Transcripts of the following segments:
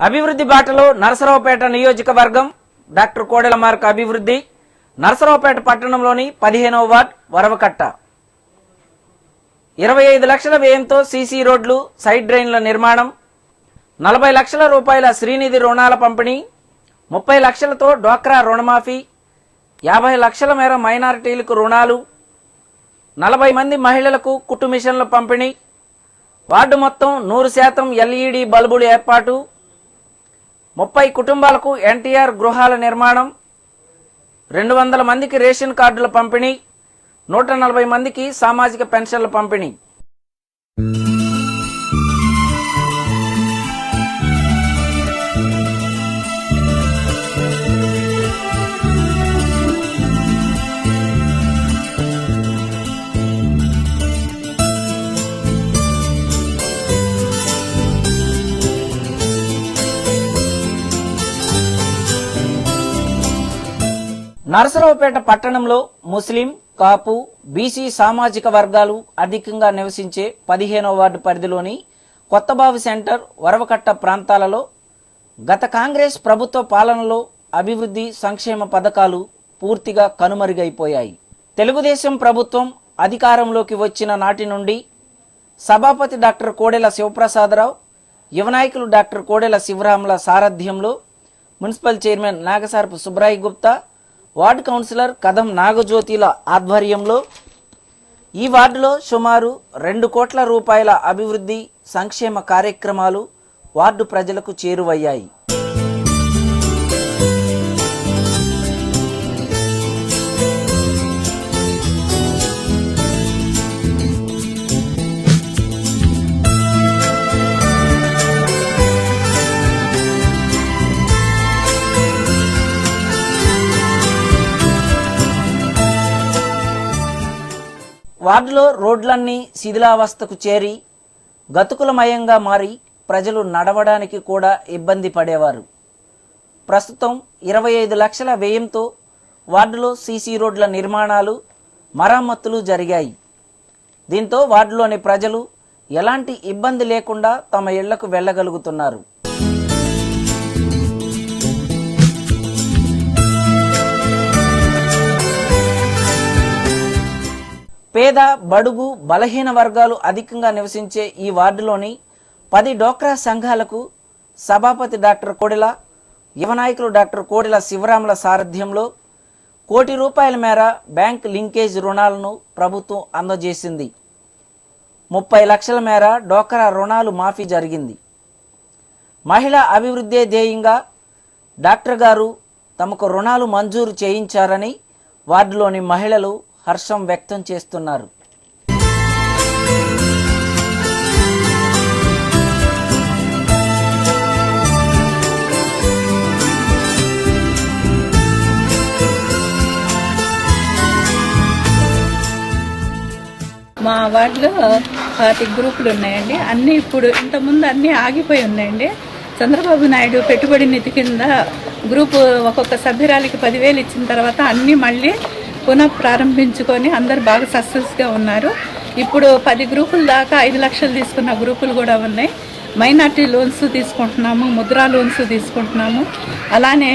అభివృద్ధి బాటలో నరసరావుపేట నియోజకవర్గం డాక్టర్ కోడెల మార్క్ అభివృద్ధి. నరసరావుపేట పట్టణంలోని 15వ వార్డ్ వరవకట్ట 25 లక్షల వ్యయంతో సీసీ రోడ్లు, సైడ్ డ్రైన్ల నిర్మాణం, 40 లక్షల రూపాయల శ్రీనిధి రుణాల పంపిణీ, 30 లక్షలతో డ్వాక్రా రుణమాఫీ, 50 లక్షల మేర మైనారిటీలకు రుణాలు, 40 మంది మహిళలకు కుట్టు మిషన్ల పంపిణీ, వార్డు మొత్తం 100% ఎల్ఈడి బల్బులు ఏర్పాటు, 30 కుటుంబాలకు ఎన్టీఆర్ గృహాల నిర్మాణం, 200 మందికి రేషన్ కార్డుల పంపిణీ, 140 మందికి సామాజిక పెన్షన్ల పంపిణీ. నరసరావుపేట పట్టణంలో ముస్లిం, కాపు, బీసీ సామాజిక వర్గాలు అధికంగా నివసించే 15వ వార్డు పరిధిలోని కొత్తబావి సెంటర్, వరవకట్ట ప్రాంతాలలో గత కాంగ్రెస్ ప్రభుత్వ పాలనలో అభివృద్ధి సంక్షేమ పథకాలు పూర్తిగా కనుమరుగైపోయాయి. తెలుగుదేశం ప్రభుత్వం అధికారంలోకి వచ్చిన నాటి నుండి సభాపతి డాక్టర్ కోడెల శివప్రసాదరావు, యువ నాయకులు డాక్టర్ కోడెల శివరాముల సారథ్యంలో, municipal chairman Nagasarapu Subrayi Gupta, ward councillor Kadam నాగజ్యోతిల ఆధ్వర్యంలో ఈ వార్డులో సుమారు 2 కోట్ల రూపాయల అభివృద్ధి సంక్షేమ కార్యక్రమాలు వార్డు ప్రజలకు చేరువయ్యాయి. వార్డులో రోడ్లన్నీ శిథిలావస్థకు చేరి గతుకులమయంగా మారి ప్రజలు నడవడానికి కూడా ఇబ్బంది పడేవారు. ప్రస్తుతం 25 లక్షల వ్యయంతో వార్డులో సీసీ రోడ్ల నిర్మాణాలు, మరమ్మతులు జరిగాయి. దీంతో వార్డులోని ప్రజలు ఎలాంటి ఇబ్బంది లేకుండా తమ ఇళ్లకు వెళ్లగలుగుతున్నారు. పేద, బడుగు, బలహీన వర్గాలు అధికంగా నివసించే ఈ వార్డులోని 10 డోక్రా సంఘాలకు సభాపతి డాక్టర్ కోడెల, యువ నాయకులు డాక్టర్ కోడెల శివరాముల సారథ్యంలో ₹1 కోటి మేర బ్యాంక్ లింకేజ్ రుణాలను ప్రభుత్వం అందజేసింది. 30 లక్షల మేర డోక్రా రుణాలు మాఫీ జరిగింది. మహిళా అభివృద్ధి ధ్యేయంగా డాక్టర్ గారు తమకు రుణాలు మంజూరు చేయించారని వార్డులోని మహిళలు హర్షం వ్యక్తం చేస్తున్నారు. మా వార్డులో 40 గ్రూపులు ఉన్నాయండి. అన్నీ ఇప్పుడు ఇంతకుముందు అన్నీ ఆగిపోయి ఉన్నాయండి. చంద్రబాబు నాయుడు పెట్టుబడి నిధి కింద గ్రూపు ఒక్కొక్క సభ్యురాలికి 10,000 ఇచ్చిన తర్వాత అన్నీ మళ్ళీ పునః ప్రారంభించుకొని అందరు బాగా సక్సెస్గా ఉన్నారు. ఇప్పుడు 10 గ్రూపుల దాకా 5 లక్షలు తీసుకున్న గ్రూపులు కూడా ఉన్నాయి. మైనార్టీ లోన్స్ తీసుకుంటున్నాము, ముద్రా లోన్స్ తీసుకుంటున్నాము. అలానే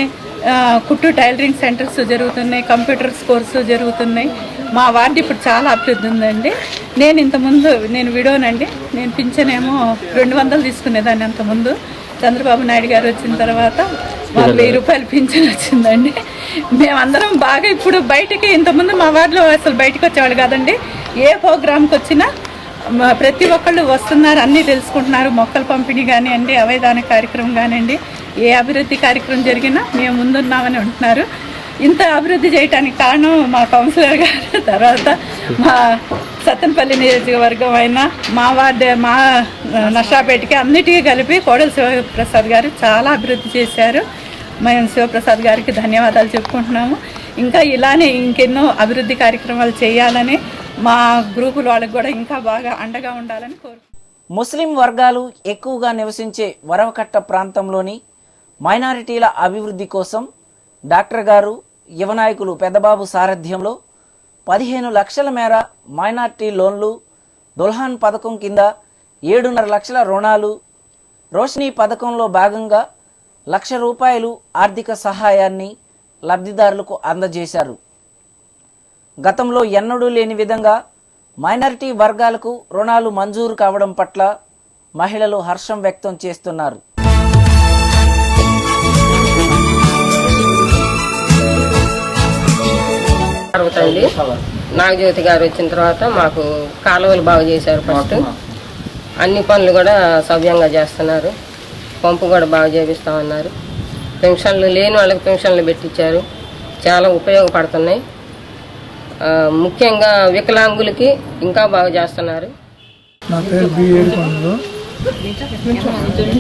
కుట్టు టైలరింగ్ సెంటర్స్ జరుగుతున్నాయి, కంప్యూటర్స్ కోర్సు జరుగుతున్నాయి. మా వార్డు ఇప్పుడు చాలా అభివృద్ధి ఉందండి. నేను ఇంతకుముందు విడోనండి. నేను పింఛనేమో 200 తీసుకునేదాన్ని అంతకుముందు. చంద్రబాబు నాయుడు గారు వచ్చిన తర్వాత మాకు 1000 రూపాయలు పింఛన్ వచ్చిందండి. మేమందరం బాగా ఇప్పుడు బయటికి, ఇంతకుముందు మా వార్డులో అసలు బయటకు వచ్చేవాళ్ళు కాదండి. ఏ ప్రోగ్రామ్కి వచ్చినా ప్రతి ఒక్కళ్ళు వస్తున్నారు, అన్నీ తెలుసుకుంటున్నారు. మొక్కల పంపిణీ కానివ్వండి, అవయదాన కార్యక్రమం కానివ్వండి, ఏ అభివృద్ధి కార్యక్రమం జరిగినా మేము ముందున్నామని ఉంటున్నారు. ఇంత అభివృద్ధి చేయడానికి కారణం మా కౌన్సిలర్ గారు, తర్వాత మా సత్తెనపల్లి నియోజకవర్గం అయినా మా వార్డు, మా నర్సాపేటకి అన్నిటికీ కలిపి కోడెల శివప్రసాద్ గారు చాలా అభివృద్ధి చేశారు. మేము శివప్రసాద్ గారికి ధన్యవాదాలు చెప్పుకుంటున్నాము. ఇంకా ఇలానే ఇంకెన్నో అభివృద్ధి కార్యక్రమాలు చేయాలని, మా గ్రూపుల వాళ్ళకి కూడా ఇంకా బాగా అండగా ఉండాలని కోరుకుంటున్నాము. ముస్లిం వర్గాలు ఎక్కువగా నివసించే వరవకట్ట ప్రాంతంలోని మైనారిటీల అభివృద్ధి కోసం డాక్టర్ గారు, యువ నాయకులు పెద్దబాబు సారథ్యంలో 15 లక్షల మేర మైనార్టీ లోన్లు, దుల్హాన్ పథకం కింద 7.5 లక్షల రుణాలు, రోషిని పథకంలో భాగంగా రూపాయలు ఆర్థిక సహాయాన్ని లబ్ధిదారులకు అందజేశారు. గతంలో ఎన్నడూ లేని విధంగా మైనారిటీ వర్గాలకు రుణాలు మంజూరు కావడం పట్ల మహిళలు హర్షం వ్యక్తం చేస్తున్నారు. నాగజ్యోతి గారు వచ్చిన తర్వాత మాకు కాలువలు బాగు చేశారు. ఫస్ట్ అన్ని పనులు కూడా సవ్యంగా చేస్తున్నారు. పంపు కూడా బాగా చేపిస్తామన్నారు. పెన్షన్లు లేని వాళ్ళకి పెన్షన్లు పెట్టించారు. చాలా ఉపయోగపడుతున్నాయి. ముఖ్యంగా వికలాంగులకి ఇంకా బాగా చేస్తున్నారు. నా పేరు బిఏడి పండుగ.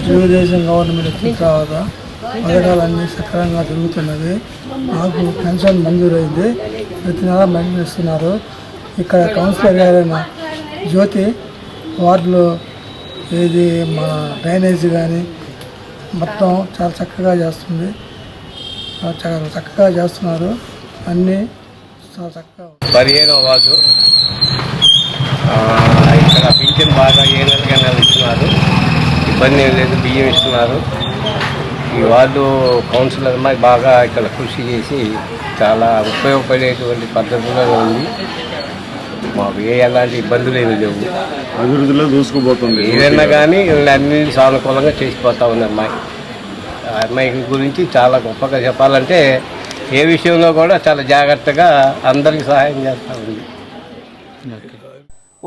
తెలుగుదేశం గవర్నమెంట్ వచ్చిన తర్వాత పథకాలన్నీ సక్రమంగా జరుగుతున్నది. నాకు పెన్షన్ మంజూరైంది. ప్రతి నెల పెన్షన్ ఇస్తున్నారు. ఇక్కడ కౌన్సిలర్ గారైన జ్యోతి వార్డులో ఏది మా డ్రైనేజ్ కానీ మొత్తం చాలా చక్కగా చేస్తుంది. చాలా చక్కగా చేస్తున్నారు. అన్నీ చాలా చక్కగా. 15వ వార్డు ఇక్కడ పింఛన్ బాగా ఏ నెలకైనా ఇస్తున్నారు. ఇబ్బంది ఏం లేదు. బియ్యం ఇస్తున్నారు. ఈ వార్డు కౌన్సిలర్ మరి బాగా ఇక్కడ కృషి చేసి చాలా ఉపయోగపడేటువంటి పద్ధతిలో ఉంది. మాకు ఎలాంటి ఇబ్బందులు ఏమి లేవు. అభివృద్ధిలో దూసుకుపోతుంది. ఏదైనా కానీ అన్ని సానుకూలంగా చేసిపోతా ఉంది అమ్మాయి. అమ్మాయి గురించి చాలా గొప్పగా చెప్పాలంటే ఏ విషయంలో కూడా చాలా జాగ్రత్తగా అందరికీ సహాయం చేస్తూ ఉంది.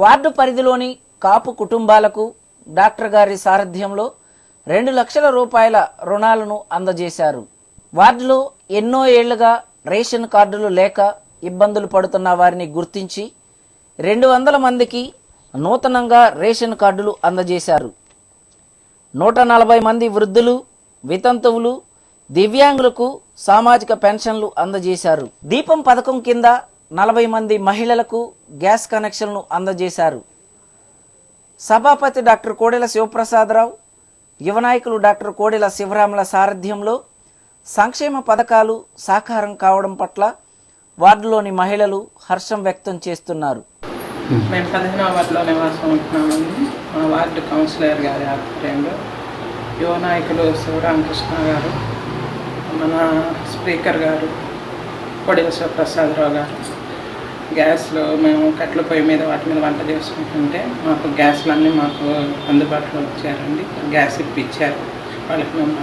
వార్డు పరిధిలోని కాపు కుటుంబాలకు డాక్టర్ గారి సారథ్యంలో 2 లక్షల రూపాయల రుణాలను అందజేశారు. వార్డులో ఎన్నో ఏళ్లుగా రేషన్ కార్డులు లేక ఇబ్బందులు పడుతున్న వారిని గుర్తించి 200 మందికి నూతనంగా రేషన్ కార్డులు అందజేశారు. 140 మంది వృద్ధులు, వితంతువులు, దివ్యాంగులకు సామాజిక పెన్షన్లు అందజేశారు. దీపం పథకం కింద 40 మంది మహిళలకు గ్యాస్ కనెక్షన్లు అందజేశారు. సభాపతి డాక్టర్ కోడెల శివప్రసాదరావు, యువ నాయకులు డాక్టర్ కోడెల శివరాముల సారథ్యంలో సంక్షేమ పథకాలు సాకారం కావడం పట్ల వార్డులోని మహిళలు హర్షం వ్యక్తం చేస్తున్నారు. మేము 15వ వార్డులో నివాసం ఉంటున్నామండి. మా వార్డు కౌన్సిలర్ గారి ఆధ్వర్యంలో యువ నాయకులు శివరామకృష్ణ గారు, మన స్పీకర్ గారు కోడెల శివప్రసాదరావు గారు గ్యాస్లో మేము కట్టెల పొయ్యి మీద వాటి మీద వంట చేసుకుంటుంటే మాకు గ్యాస్లన్నీ మాకు అందుబాటులో వచ్చారండి. గ్యాస్ ఇప్పించారు. వాళ్ళకి మేము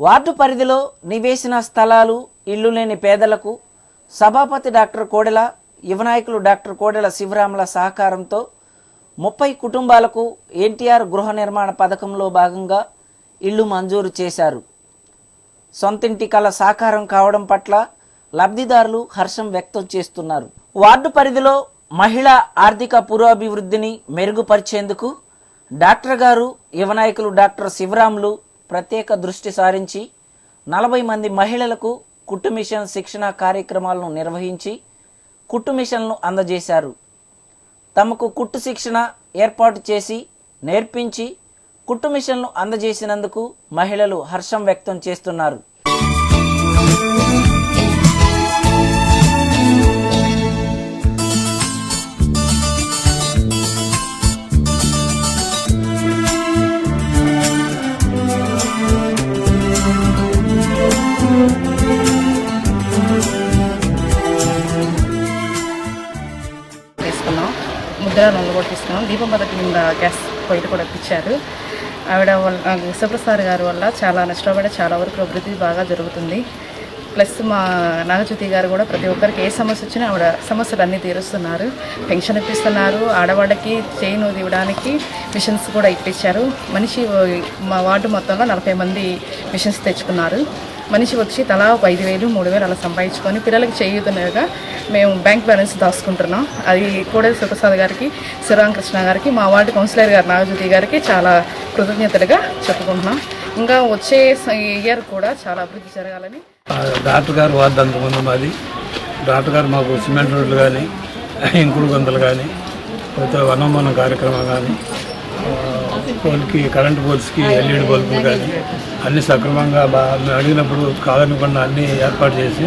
వార్డు పరిధిలో నివేశన స్థలాలు, ఇల్లు లేని పేదలకు సభాపతి డాక్టర్ కోడెల, యువ నాయకులు డాక్టర్ కోడెల శివరాముల సహకారంతో 30 కుటుంబాలకు ఎన్టీఆర్ గృహ నిర్మాణ పథకంలో భాగంగా ఇళ్లు మంజూరు చేశారు. సొంతింటి కల సాకారం కావడం పట్ల లబ్ధిదారులు హర్షం వ్యక్తం చేస్తున్నారు. వార్డు పరిధిలో మహిళా ఆర్థిక పురోభివృద్ధిని మెరుగుపరిచేందుకు డాక్టర్ గారు, యువ నాయకులు డాక్టర్ శివరాములు ప్రత్యేక దృష్టి సారించి 40 మంది మహిళలకు కుట్టు మిషన్ శిక్షణ కార్యక్రమాలను నిర్వహించి కుట్టు మిషన్లను అందజేశారు. తమకు కుట్టు శిక్షణ ఏర్పాటు చేసి నేర్పించి కుట్టు మిషన్లు అందజేసినందుకు మహిళలు హర్షం వ్యక్తం చేస్తున్నారు. ముద్ర రంగు కొట్టిస్తున్నాం. దీపం పథకం కింద గ్యాస్ పొయ్యి కూడా ఇప్పించారు. ఆవిడ శివప్రసాద్ గారి వల్ల చాలా నష్టపడి చాలా వరకు అభివృద్ధి బాగా జరుగుతుంది. ప్లస్ మా నాగజ్యోతి గారు కూడా ప్రతి ఒక్కరికి ఏ సమస్య వచ్చినా ఆవిడ సమస్యలు అన్నీ తీరుస్తున్నారు. పెన్షన్ ఇప్పిస్తున్నారు. ఆడవాళ్ళకి చైన్ ఇవ్వడానికి మిషన్స్ కూడా ఇప్పించారు. మా వార్డు మొత్తంలో 40 మంది మిషన్స్ తెచ్చుకున్నారు. మనిషి వచ్చి తలా 5,000, 3,000 అలా సంపాదించుకొని పిల్లలకి చేయుతున్నగా మేము బ్యాంక్ బ్యాలెన్స్ దాచుకుంటున్నాం. అది కోడెల శివప్రసాద్ గారికి, శ్రీరామకృష్ణ గారికి, మా వార్డు కౌన్సిలర్ గారు నాగజ్యోతి గారికి చాలా కృతజ్ఞతలుగా చెప్పుకుంటున్నాం. ఇంకా వచ్చే ఇయర్ కూడా చాలా అభివృద్ధి జరగాలని. డాక్టర్ గారు వార్డు అంతకుముందు మాది. డాక్టర్ గారు మాకు సిమెంట్ రోడ్లు కానీ, ఇంకుడు గొంతలు కానీ, వనమనం కార్యక్రమం కానీ, పోల్కి కరెంటు పోల్స్కి LED బల్బులు కానీ అన్నీ సక్రమంగా మేము అడిగినప్పుడు కాదనకుండా అన్నీ ఏర్పాటు చేసి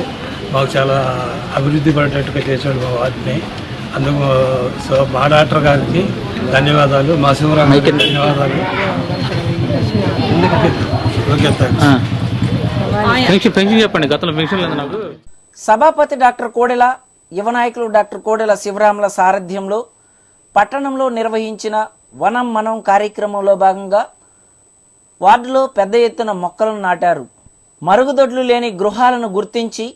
మాకు చాలా అభివృద్ధి పడేటట్టుగా చేశాడు మా వాటిని. అందుకు మా డాక్టర్ గారికి ధన్యవాదాలు, మా శివరామకి ధన్యవాదాలు. Okay thanks. పెన్షన్ చెప్పండి, గతంలో పెన్షన్ లేదు నాకు. సభాపతి డాక్టర్ కోడెల, యువ నాయకులు డాక్టర్ కోడెల శివరాముల సారథ్యంలో పట్టణంలో నిర్వహించిన వనం మనం కార్యక్రమంలో భాగంగా వార్డులో పెద్ద ఎత్తున మొక్కలను నాటారు. మరుగుదొడ్లు లేని గృహాలను గుర్తించి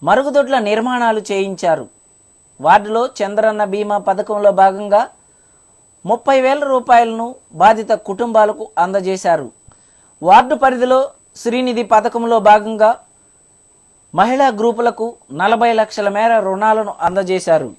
మరుగుదొడ్ల నిర్మాణాలు చేయించారు. వార్డులో చంద్రన్న బీమా పథకంలో భాగంగా 30,000 రూపాయలను బాధిత కుటుంబాలకు అందజేశారు. వార్డు పరిధిలో శ్రీనిధి పథకంలో భాగంగా మహిళా గ్రూపులకు 40 లక్షల మేర రుణాలను అందజేశారు.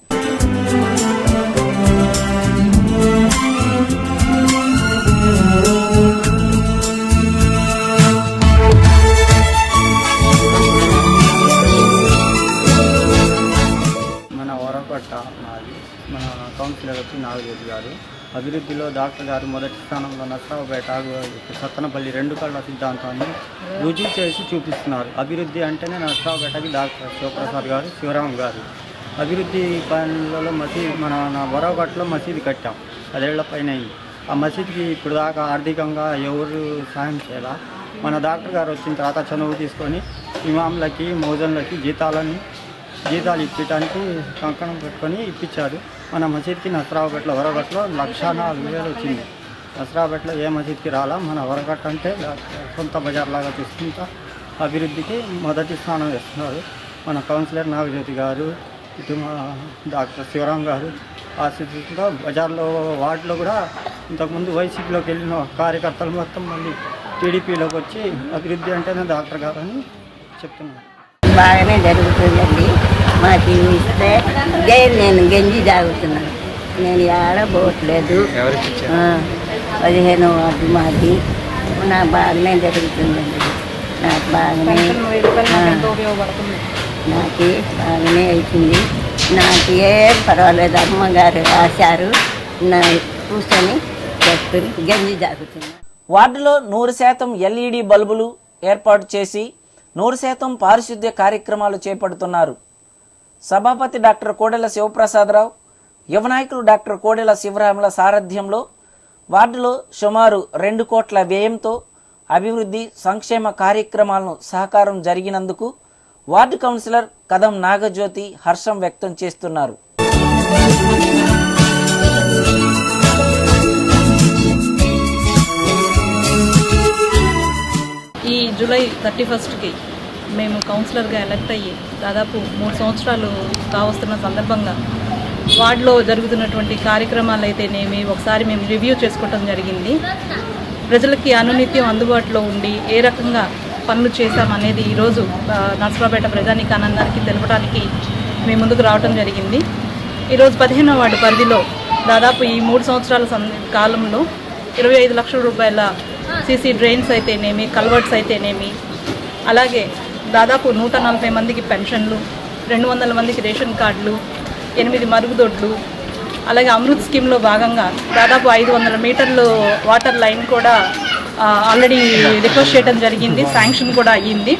మన వరపట్ట మాది, మన కౌన్సిలర్ వచ్చి నాగజ్యోతి గారు. అభివృద్ధిలో డాక్టర్ గారు మొదటి స్థానంలో నర్సరావుపేట సత్తనపల్లి 2 కళ్ళ సిద్ధాంతాన్ని రుజువు చేసి చూపిస్తున్నారు. అభివృద్ధి అంటేనే నర్సరావుపేటకి డాక్టర్ శివప్రసాద్ గారు, శివరామ్ గారు. అభివృద్ధి పనులలో మన వరపట్టలో మసీదు కట్టాం, 10 ఏళ్ల పైన అయింది. ఆ మసీదుకి ఇప్పుడు దాకా ఆర్థికంగా ఎవరు సాయం చేయాలా. మన డాక్టర్ గారు వచ్చిన తర్వాత చనువు తీసుకొని ఇమాంలకి, మోజన్లకి జీతాలు ఇప్పించడానికి కంకణం పెట్టుకొని ఇప్పించారు. మన మసీద్కి నర్సరావుపేటలో వరగట్లో 1,04,000 వచ్చింది. నర్సరావుపేటలో ఏ మసీద్కి రాలా. మన వరగట్ట అంటే సొంత బజార్లాగా తీసుకుంటా అభివృద్ధికి మొదటి స్థానం ఇస్తున్నారు. మన కౌన్సిలర్ నాగజ్యోతి గారు, ఇటు మా డాక్టర్ శివరామ్ గారు ఆశీస్సుతో బజార్లో వార్డులో కూడా ఇంతకుముందు వైసీపీలోకి వెళ్ళిన కార్యకర్తలు మొత్తం మళ్ళీ టీడీపీలోకి వచ్చి అభివృద్ధి అంటేనే డాక్టర్ గారు అని చెప్తున్నారు. బాగానే జరుగుతుందండి. మాకు ఇస్తే నేను గంజి తాగుతున్నాను. నేను ఆడబోట్లేదు. 15వ వార్డు మాది. నాకు బాగానే జరుగుతుందండి. నాకు బాగానే అవుతుంది. నాకు ఏం పర్వాలేదు. అమ్మగారు రాశారు, కూర్చొని చెప్తుని గంజి తాగుతున్నాను. వార్డులో 100% LED బల్బులు ఏర్పాటు చేసి 100% పారిశుద్ధ్య కార్యక్రమాలు చేపడుతున్నారు. సభాపతి డాక్టర్ కోడెల శివప్రసాదరావు, యువ నాయకులు డాక్టర్ కోడెల శివరాముల సారథ్యంలో వార్డులో సుమారు 2 కోట్ల వ్యయంతో అభివృద్ధి సంక్షేమ కార్యక్రమాలను సహకారం జరిగినందుకు వార్డు కౌన్సిలర్ కదం నాగజ్యోతి హర్షం వ్యక్తం చేస్తున్నారు. ఈ జూలై 31కి మేము కౌన్సిలర్గా ఎలక్ట్ అయ్యి దాదాపు 3 సంవత్సరాలు కావస్తున్న సందర్భంగా వార్డులో జరుగుతున్నటువంటి కార్యక్రమాలు అయితేనేమి ఒకసారి మేము రివ్యూ చేసుకోవటం జరిగింది. ప్రజలకి అనునిత్యం అందుబాటులో ఉండి ఏ రకంగా పనులు చేశామనేది ఈరోజు నర్సరావుపేట ప్రజానీకానందానికి తెలపడానికి మేము ముందుకు రావడం జరిగింది. ఈరోజు 15వ వార్డు పరిధిలో దాదాపు ఈ 3 సంవత్సరాల కాలంలో 25 లక్షల రూపాయల సీసీ డ్రైన్స్ అయితేనేమి, కల్వర్ట్స్ అయితేనేమి, అలాగే దాదాపు 140 మందికి పెన్షన్లు, 200 మందికి రేషన్ కార్డులు, 8 మరుగుదొడ్లు, అలాగే అమృత్ స్కీమ్లో భాగంగా దాదాపు 500 మీటర్లు వాటర్ లైన్ కూడా ఆల్రెడీ రిక్వెస్ట్ చేయడం జరిగింది. శాంక్షన్ కూడా అయ్యింది.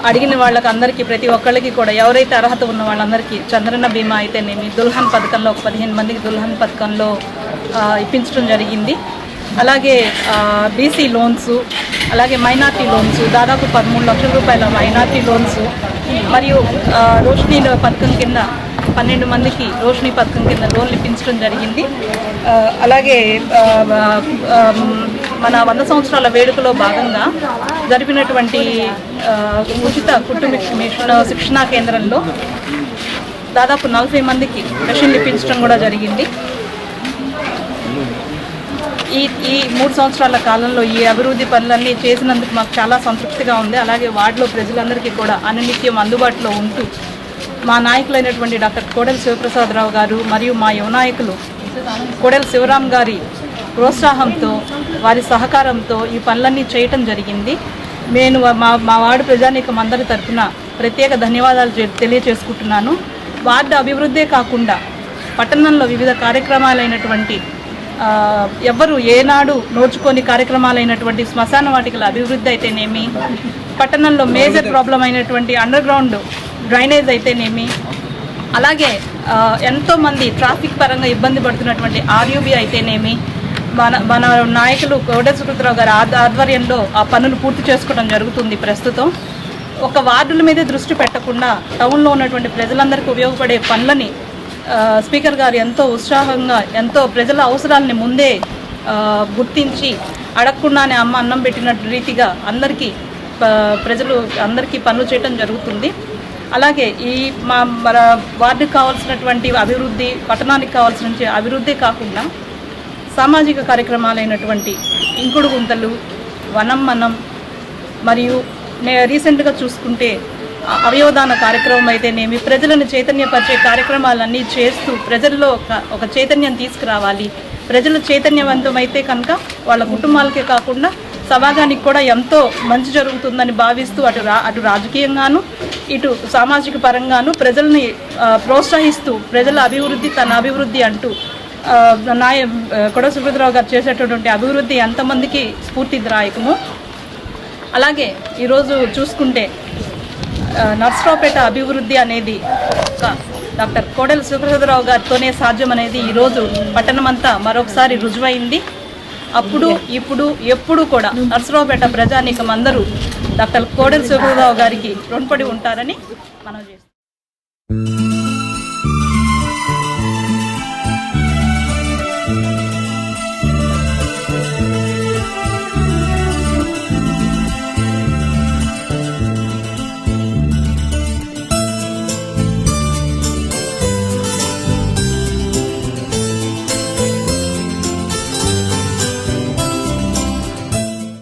అడిగిన వాళ్ళకి అందరికీ, ప్రతి ఒక్కళ్ళకి కూడా ఎవరైతే అర్హత ఉన్న వాళ్ళందరికీ చంద్రన్న బీమా అయితేనేమి, దుల్హన్ పథకంలో ఒక 15 మందికి దుల్హన్ పథకంలో ఇప్పించడం జరిగింది. అలాగే బీసీ లోన్స్, అలాగే మైనార్టీ లోన్స్ దాదాపు 13 లక్షల రూపాయల మైనార్టీ లోన్స్, మరియు రోషిని పథకం కింద 12 మందికి రోషిని పథకం కింద లోన్లు ఇప్పించడం జరిగింది. అలాగే మన 100 సంవత్సరాల వేడుకలో భాగంగా జరిపినటువంటి ఉచిత కుటుంబ శిక్షణా కేంద్రంలో దాదాపు 40 మందికి మెషిన్లు ఇప్పించడం కూడా జరిగింది. ఈ 3 సంవత్సరాల కాలంలో ఈ అభివృద్ధి పనులన్నీ చేసినందుకు మాకు చాలా సంతృప్తిగా ఉంది. అలాగే వార్డులో ప్రజలందరికీ కూడా అనునిత్యం అందుబాటులో ఉంటూ మా నాయకులైనటువంటి డాక్టర్ కోడెల శివప్రసాదరావు గారు మరియు మా యువ నాయకులు కోడెల శివరామ్ గారి ప్రోత్సాహంతో, వారి సహకారంతో ఈ పనులన్నీ చేయటం జరిగింది. నేను మా వార్డు ప్రజానీకం అందరి తరఫున ప్రత్యేక ధన్యవాదాలు తెలియజేసుకుంటున్నాను. వార్డు అభివృద్ధే కాకుండా పట్టణంలో వివిధ కార్యక్రమాలైనటువంటి ఎవ్వరు ఏనాడు నోచుకొని కార్యక్రమాలైనటువంటి శ్మశాన వాటికల అభివృద్ధి అయితేనేమి, పట్టణంలో మేజర్ ప్రాబ్లం అయినటువంటి అండర్ గ్రౌండ్ డ్రైనేజ్ అయితేనేమి, అలాగే ఎంతోమంది ట్రాఫిక్ పరంగా ఇబ్బంది పడుతున్నటువంటి ఆర్యూబీ అయితేనేమి, మన నాయకులు కోడెల సుకృతరావు గారి ఆధ్వర్యంలో ఆ పనులు పూర్తి చేసుకోవడం జరుగుతుంది. ప్రస్తుతం ఒక వార్డుల మీదే దృష్టి పెట్టకుండా టౌన్లో ఉన్నటువంటి ప్రజలందరికీ ఉపయోగపడే పనులని స్పీకర్ గారు ఎంతో ఉత్సాహంగా, ఎంతో ప్రజల అవసరాలని ముందే గుర్తించి అడగకుండానే అమ్మ అన్నం పెట్టినట్టు రీతిగా అందరికీ పనులు చేయడం జరుగుతుంది. అలాగే ఈ మన వార్డుకి కావాల్సినటువంటి అభివృద్ధి, పట్టణానికి కావాల్సిన అభివృద్ధి కాకుండా సామాజిక కార్యక్రమాలైనటువంటి ఇంకుడు గుంతలు, వనం మనం, మరియు రీసెంట్గా చూసుకుంటే అవయవదాన కార్యక్రమం అయితేనేమి, ప్రజలను చైతన్యపరిచే కార్యక్రమాలన్నీ చేస్తూ ప్రజల్లో ఒక చైతన్యం తీసుకురావాలి. ప్రజలు చైతన్యవంతమైతే కనుక వాళ్ళ కుటుంబాలకే కాకుండా సమాజానికి కూడా ఎంతో మంచి జరుగుతుందని భావిస్తూ అటు రాజకీయంగాను ఇటు సామాజిక పరంగాను ప్రజల్ని ప్రోత్సహిస్తూ ప్రజల అభివృద్ధి తన అభివృద్ధి అంటూ కోడెల సుకృతరావు గారు చేసేటటువంటి అభివృద్ధి ఎంతమందికి స్ఫూర్తిదాయకము. అలాగే ఈరోజు చూసుకుంటే నర్సరావుపేట అభివృద్ధి అనేది డాక్టర్ కోడెల సుకృతరావు గారితోనే సాధ్యం అనేది ఈరోజు పట్టణమంతా మరొకసారి రుజువైంది. అప్పుడు ఇప్పుడు ఎప్పుడు కూడా నర్సరావుపేట ప్రజానీకం అందరూ డాక్టర్ కోడెల సుకృతరావు గారికి రుణపడి ఉంటారని మనం చేస్తాం.